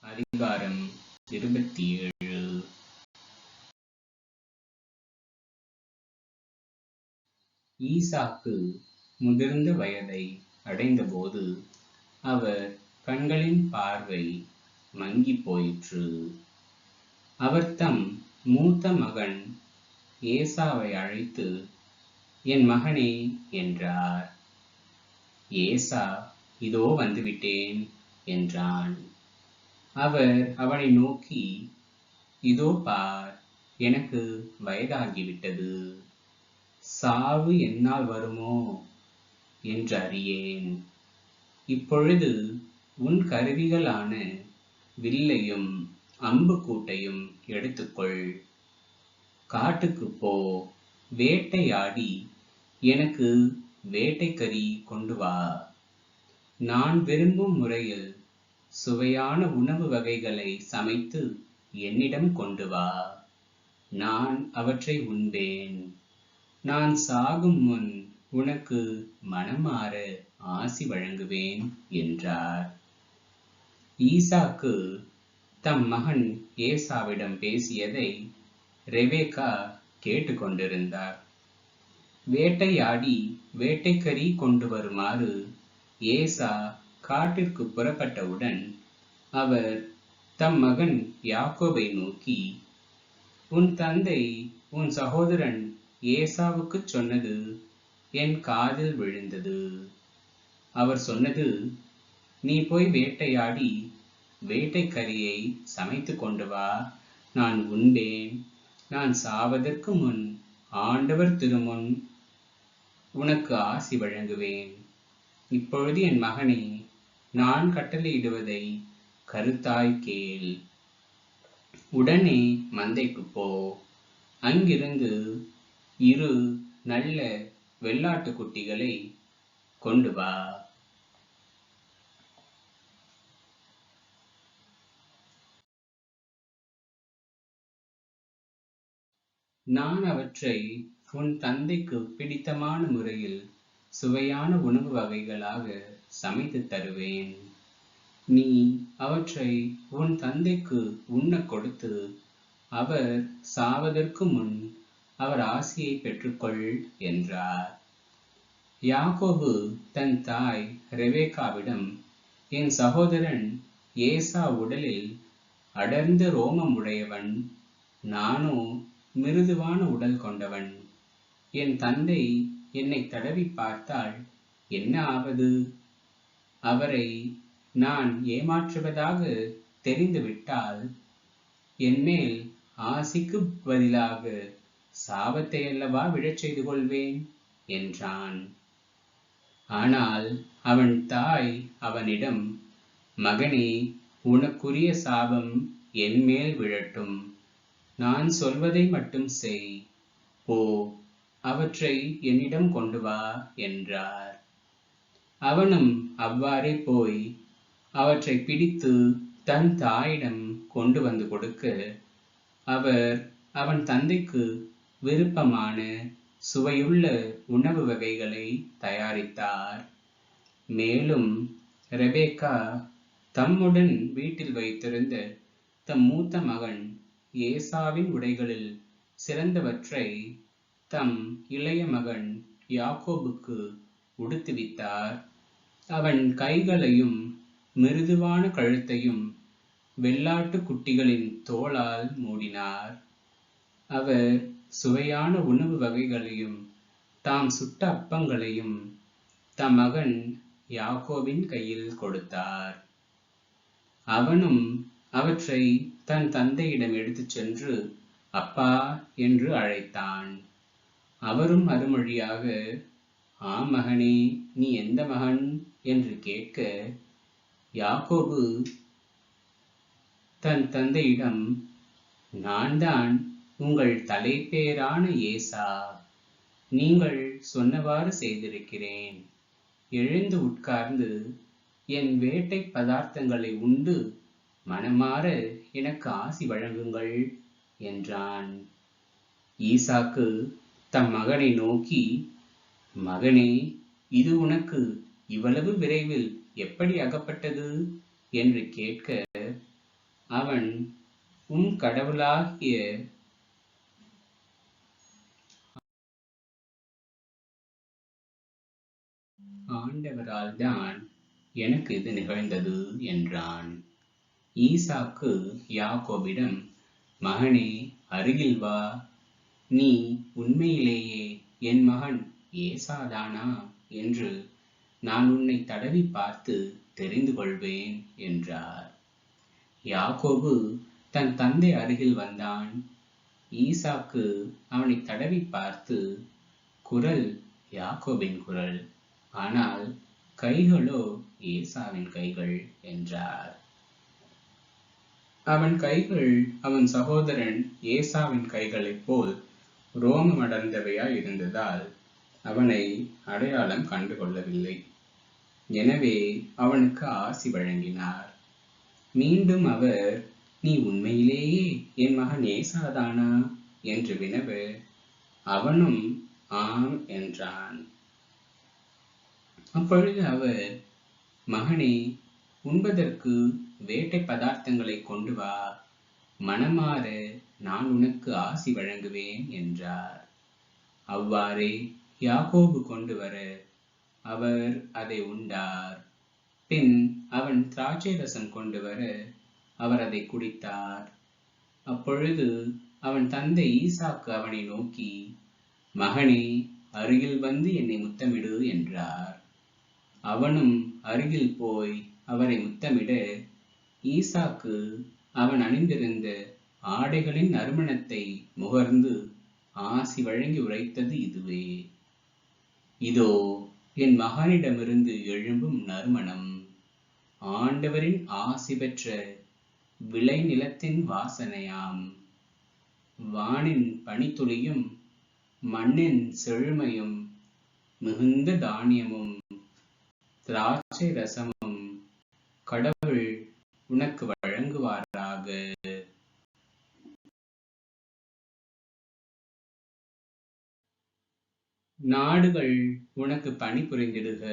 அதிகாரம் 27. ஈசாக்கு முதிர்ந்த வயதை அடைந்தபோது அவர் கண்களின் பார்வை மங்கி போயிற்று. அவர் தம் மூத்த மகன் ஏசாவை அழைத்து, என் மகனே என்றார். ஏசா, இதோ வந்துவிட்டேன் என்றான். அவர் அவனை நோக்கி, இதோ பார், எனக்கு வயதாகிவிட்டது, சாவு என்னால் வருமோ என்று அறியேன். இப்பொழுது உன் கருவிகளான வில்லையும் அம்புக்கூட்டையும் எடுத்துக்கொள், காட்டுக்கு போ, வேட்டையாடி எனக்கு வேட்டைக்கறி கொண்டு வா. நான் விரும்பும் முறையில் சுவையான உணவு வகைகளை சமைத்து என்னிடம் கொண்டு வா. நான் அவற்றை உண்பேன். நான் சாகும் முன் உனக்கு மனமாற ஆசி வழங்குவேன் என்றார். ஈசாக்கு தம் மகன் ஏசாவிடம் பேசியதை ரெபேக்கா கேட்டுக்கொண்டிருந்தார். வேட்டையாடி வேட்டைக்கறி கொண்டு வருமாறு ஏசா காட்டிற்கு புறப்பட்டவுடன் அவர் தம் மகன் யாக்கோபை நோக்கி, உன் தந்தை உன் சகோதரன் ஏசாவுக்கு சொன்னது என் காதில் விழுந்தது. அவர் சொன்னது, நீ போய் வேட்டையாடி வேட்டைக்கறியை சமைத்து கொண்டு வா, நான் உண்பேன். நான் சாவதற்கு முன் ஆண்டவர் திருமுன் உனக்கு ஆசி வழங்குவேன். இப்பொழுது என் மகனே, நான் கட்டளையிடுவதை கருத்தாய் கேள். உடனே மந்தைக்கு போ, அங்கிருந்து 2 நல்ல வெள்ளாட்டு குட்டிகளை கொண்டு வா. நான் அவற்றை உன் தந்தைக்கு பிடித்தமான முறையில் சுவையான உணவு வகைகளாக சமைத்து தருவேன். நீ அவற்றை உன் தந்தைக்கு உண்ண கொடுத்து அவர் சாவதற்கு முன் அவர் ஆசியை பெற்றுக்கொள் என்றார். யாக்கோபு தன் தாய் ரெபேக்காவிடம், என் சகோதரன் ஏசா உடலில் அடர்ந்த ரோமம் உடையவன், நானோ மிருதுவான உடல் கொண்டவன். என் தந்தை என்னை தடவி பார்த்தால் என்ன ஆவது? அவரை நான் ஏமாற்றுவதாக தெரிந்துவிட்டால் என்மேல் ஆசிக்கு பதிலாக சாபத்தை அல்லவா விழச் செய்து கொள்வேன் என்றான். ஆனால் அவன் தாய் அவனிடம், மகனே, உனக்குரிய சாபம் என்மேல் விழட்டும். நான் சொல்வதை மட்டும் செய். போ, அவற்றை என்னிடம் கொண்டு வா என்றார். அவனும் அவ்வாறே போய் அவற்றை பிடித்து தன் தாயிடம் கொண்டு வந்து கொடுக்க, அவர் அவன் தந்தைக்கு விருப்பமான சுவையுள்ள உணவு வகைகளை தயாரித்தார். மேலும் ரெபேக்கா தம்முடன் வீட்டில் வைத்திருந்த தம் மூத்த மகன் ஏசாவின் உடைகளில் சிறந்தவற்றை தம் இளைய மகன் யாக்கோபுக்கு உடுத்துவித்தார். அவன் கைகளையும் மிருதுவான கழுத்தையும் வெள்ளாட்டு குட்டிகளின் தோளால் மூடினார். அவர் சுவையான உணவு வகைகளையும் தாம் சுட்ட அப்பங்களையும் தம் மகன் யாக்கோபின் கையில் கொடுத்தார். அவனும் அவற்றை தன் தந்தையிடம் எடுத்துச் சென்று அப்பா என்று அழைத்தான். அவரும் மறுமொழியாக, ஆம் மகனே, நீ எந்த மகன் என்று கேட்க, யாக்கோபு தன் தந்தையிடம், நான் தான் உங்கள் தலைப்பேரான ஏசா. நீங்கள் சொன்னவாறு செய்திருக்கிறேன். எழுந்து உட்கார்ந்து என் வேட்டை பதார்த்தங்களை உண்டு மனமாற எனக்கு ஆசி வழங்குங்கள் என்றான். ஈசாக்கு தம் மகனை நோக்கி, மகனே, இது உனக்கு இவ்வளவு விரைவில் எப்படி அகப்பட்டது என்று கேட்க, அவன் உன் கடவுளாகிய ஆண்டவரால் தான் எனக்கு இது நிகழ்ந்தது என்றான். ஈசாக்கு யாக்கோபிடம், மகனே, அருகில் வா, நீ உண்மையிலேயே என் மகன் ஏசாதானா என்று நான் உன்னை தடவி பார்த்து தெரிந்து கொள்வேன் என்றார். யாக்கோபு தன் தந்தை அருகில் வந்தான். ஈசாக்கு அவனை தடவி பார்த்து, குரல் யாக்கோபின் குரல், ஆனால் கைகளோ ஏசாவின் கைகள் என்றார். அவன் கைகள் அவன் சகோதரன் ஏசாவின் கைகளைப் போல் ரோமமடர்ந்தவையாய் இருந்ததால் அவனை அடையாளம் கண்டு கொள்ளவில்லை. எனவே அவனுக்கு ஆசி வழங்கினார். மீண்டும் அவர், நீ உண்மையிலேயே என் மகன் ஏசாதானா என்று வினவ, அவனும் ஆம் என்றான். அப்பொழுது அவர், மகனே, உண்பதற்கு வேட்டை பதார்த்தங்களை கொண்டு வா, மனமாற நான் உனக்கு ஆசி வழங்குவேன் என்றார். அவ்வாறே யாக்கோபு கொண்டு வர அவர் அதை உண்டார். பின் அவன் திராட்சை ரசம் கொண்டு வர அவர் அதை குடித்தார். அப்பொழுது அவன் தந்தை ஈசாக்கு அவனை நோக்கி, மகனே, அருகில் வந்து என்னை முத்தமிடு என்றார். அவனும் அருகில் போய் அவரை முத்தமிட, ஈசாக்கு அவன் அணிந்திருந்த ஆடைகளின் நறுமணத்தை முகர்ந்து ஆசி வழங்கி உரைத்தது இதுவே, இதோ என் மகனிடமிருந்து எழும்பும் நறுமணம், ஆண்டவரின் ஆசி பெற்ற விளை நிலத்தின் வாசனையாம். வானின் பனித்துளியும் மண்ணின் செழுமையும் மிகுந்த தானியமும் திராட்சை ரசமும் கடவுள் உனக்கு வழங்குவாராக. நாடுகள் உனக்கு பணிபுரிந்திடுக,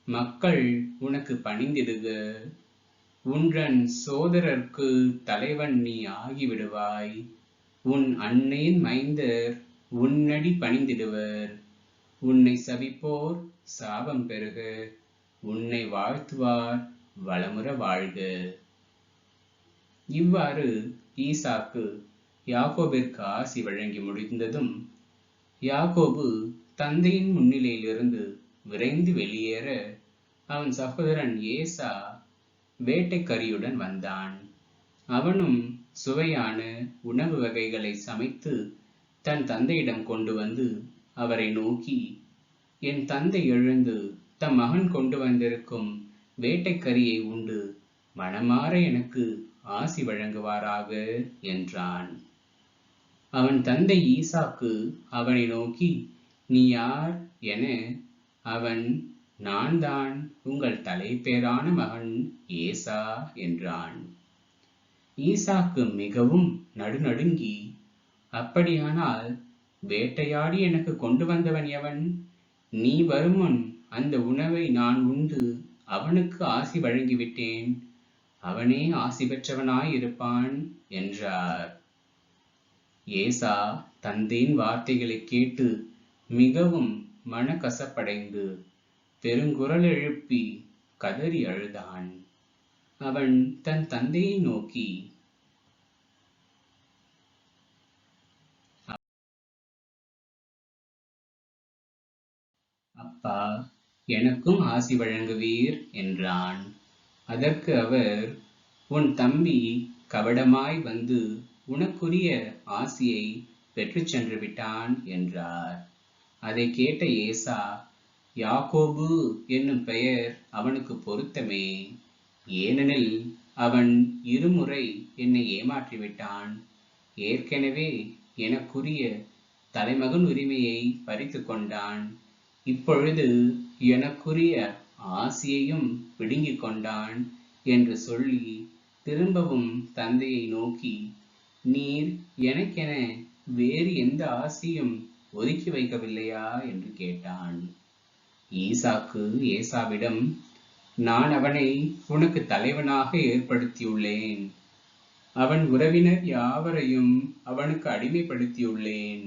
மக்கள் உனக்கு பணிந்திடுக. உன்றன் சோதரர்க்கு தலைவன் நீ ஆகிவிடுவாய். உன் அன்னையின் மைந்தர் உன்னடி பணிந்திடுவர். உன்னை சபிப்போர் சாபம் பெறுக, உன்னை வாழ்த்துவார் வளமுற வாழ்க. இவ்வாறு ஈசாக்கு யாக்கோபிற்கு ஆசி வழங்கி முடிந்ததும், யாக்கோபு தந்தையின் முன்னிலையிலிருந்து விரைந்து வெளியேற அவன் சகோதரன் ஏசா வேட்டைக்கரியுடன் வந்தான். அவனும் சுவையான உணவு வகைகளை சமைத்து தன் தந்தையிடம் கொண்டு வந்து அவரை நோக்கி, என் தந்தை எழுந்து தம் மகன் கொண்டு வந்திருக்கும் வேட்டைக்கரியை உண்டு மனமாற எனக்கு ஆசி வழங்குவாராக என்றான். அவன் தந்தை ஈசாக்கு அவனை நோக்கி, நீ யார் என அவன், நான் தான் உங்கள் தலைப்பேரான மகன் ஏசா என்றான். ஈசாக்கு மிகவும் நடுநடுங்கி, அப்படியானால் வேட்டையாடி எனக்கு கொண்டு வந்தவன் எவன்? நீ வருமுன் அந்த உணவை நான் உண்டு அவனுக்கு ஆசி வழங்கிவிட்டேன். அவனே ஆசி பெற்றவனாய் இருப்பான் என்றார். ஏசா தந்தையின் வார்த்தைகளை கேட்டு மிகவும் மனக்கசப்படைந்து பெருங்குரல் எழுப்பி கதறி அழுதான். அவன் தன் தந்தையை நோக்கி, அப்பா, எனக்கும் ஆசி வழங்குவீர் என்றான். அதற்கு அவர், உன் தம்பி கபடமாய் வந்து உனக்குரிய ஆசியை பெற்று சென்று விட்டான் என்றார். அதை கேட்ட ஏசா, யாக்கோபு என்னும் பெயர் அவனுக்கு பொருத்தமே, ஏனெனில் அவன் இருமுறை என்னை ஏமாற்றிவிட்டான். ஏற்கனவே எனக்குரிய தலைமகன் உரிமையை பறித்து கொண்டான். இப்பொழுது எனக்குரிய ஆசியையும் பிடுங்கிக் கொண்டான் என்று சொல்லி திரும்பவும் தந்தையை நோக்கி, நீர் எனக்கென வேறு எந்த ஆசியும் ஒதுக்கி வைக்கவில்லையா என்று கேட்டான். ஈசாக்கு ஏசாவிடம், நான் அவனை உனக்கு தலைவனாக ஏற்படுத்தியுள்ளேன். அவன் உறவினர் யாவரையும் அவனுக்கு அடிமைப்படுத்தியுள்ளேன்.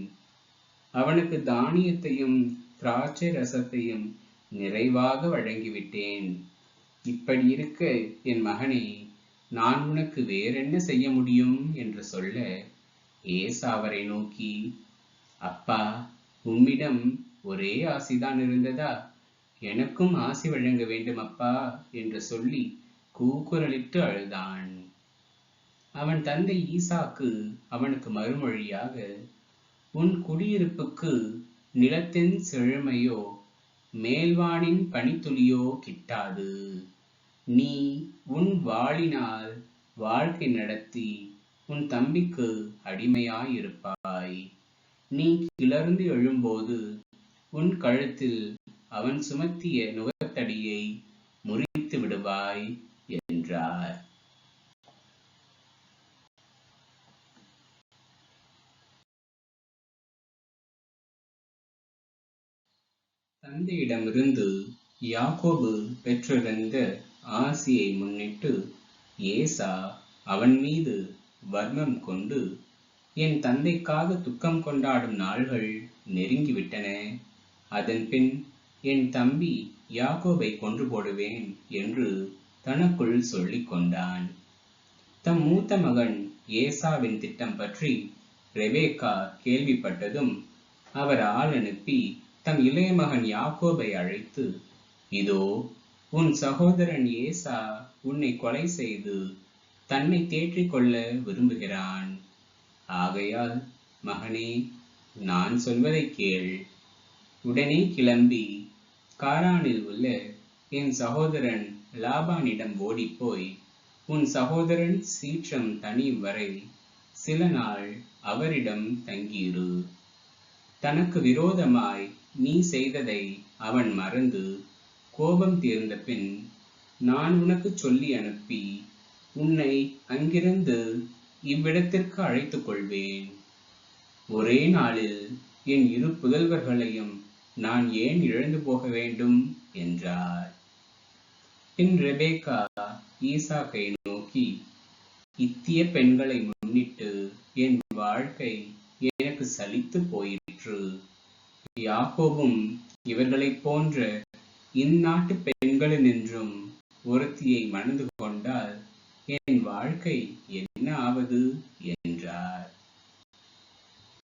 அவனுக்கு தானியத்தையும் திராட்சை ரசத்தையும் நிறைவாக வழங்கிவிட்டேன். இப்படி இருக்க என் மகனே, நான் உனக்கு வேறென்ன செய்ய முடியும் என்று சொல்ல, ஏசா அவரை நோக்கி, அப்பா, உம்மிடம் ஒரே ஆசிதான் இருந்ததா? எனக்கும் ஆசி வழங்க வேண்டும் அப்பா என்று சொல்லி கூக்குரலிட்டு அழுதான். அவன் தந்தை ஈசாக்கு அவனுக்கு மறுமொழியாக, உன் குடியிருப்புக்கு நிலத்தின் செழுமையோ மேல்வானின் பனித்துளியோ கிட்டாது. நீ உன் வாளினால் வாழ்க்கை நடத்தி உன் தம்பிக்கு அடிமையாயிருப்பாய். நீ கிளர்ந்து எழும்போது உன் கழுத்தில் அவன் சுமத்திய நுகத்தடியை முறித்து விடுவாய் என்றார். தந்தையிடமிருந்து யாக்கோபு பெற்றிருந்த ஆசியை முன்னிட்டு ஏசா அவன் மீது வர்மம் கொண்டு, என் தந்தைக்காக துக்கம் கொண்டாடும் நாள்கள் நெருங்கிவிட்டன. அதன்பின் என் தம்பி யாக்கோபை கொன்று போடுவேன் என்று தனக்குள் சொல்லிக் கொண்டான். தம் மூத்த மகன் ஏசாவின் திட்டம் பற்றி ரெபேக்கா கேள்விப்பட்டதும் அவர் ஆள் அனுப்பி தம் இளைய மகன் யாக்கோபை அழைத்து, இதோ உன் சகோதரன் ஏசா உன்னை கொலை செய்து தன்னை தேற்றிக் கொள்ள விரும்புகிறான். ஆகையால் மகனே, நான் சொல்வதை கேள். உடனே கிளம்பி காரானில் உள்ள என் சகோதரன் லாபானிடம் ஓடிப்போய் உன் சகோதரன் சீற்றம் தணியும் வரை சில நாள் அவரிடம் தங்கியிரு. தனக்கு விரோதமாய் நீ செய்ததை அவன் மறந்து கோபம் தீர்ந்த பின் நான் உனக்கு சொல்லி அனுப்பி உன்னை அங்கிருந்து இவ்விடத்திற்கு அழைத்துக் கொள்வேன். ஒரே நாளில் என் இரு புதல்வர்களையும் நான் ஏன் இழந்து போக வேண்டும் என்றார். பின் ரெபேக்கா ஈசாக்கை நோக்கி, இத்திய பெண்களை முன்னிட்டு என் வாழ்க்கை எனக்கு சலித்து போயிற்று. யாக்கோபும் இவர்களைப் போன்ற இந்நாட்டு பெண்களினின்றும் ஒருத்தியை மணந்து கொண்டால் என் வாழ்க்கை என்ன ஆவது என்றார்.